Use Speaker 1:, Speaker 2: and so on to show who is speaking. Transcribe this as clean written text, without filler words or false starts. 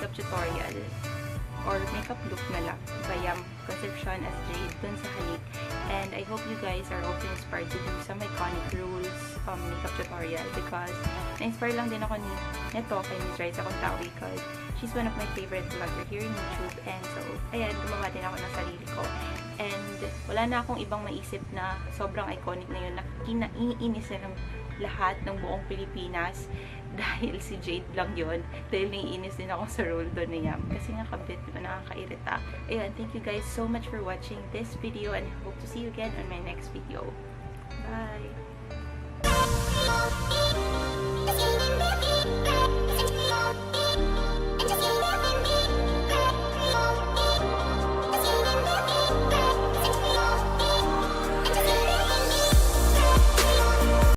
Speaker 1: makeup tutorial or makeup look na lang by Yam Concepcion as Jade dun sa Halik. And I hope you guys are also inspired to do some iconic rules makeup tutorial because na-inspire lang din ako nito kay Miss Riza because she's one of my favorite vlogger here in YouTube. And so, ayan, gumawa din ako ng sarili ko. And wala na akong ibang maisip na sobrang iconic na yun na kinaiinis na ng lahat ng buong Pilipinas dahil si Jade lang yun. Dahil naiinis din ako sa role doon na Yam. Kasi nga kabit, diba, nakakairita. Ayan, thank you guys so much for watching this video and hope to see you again on my next video. Bye!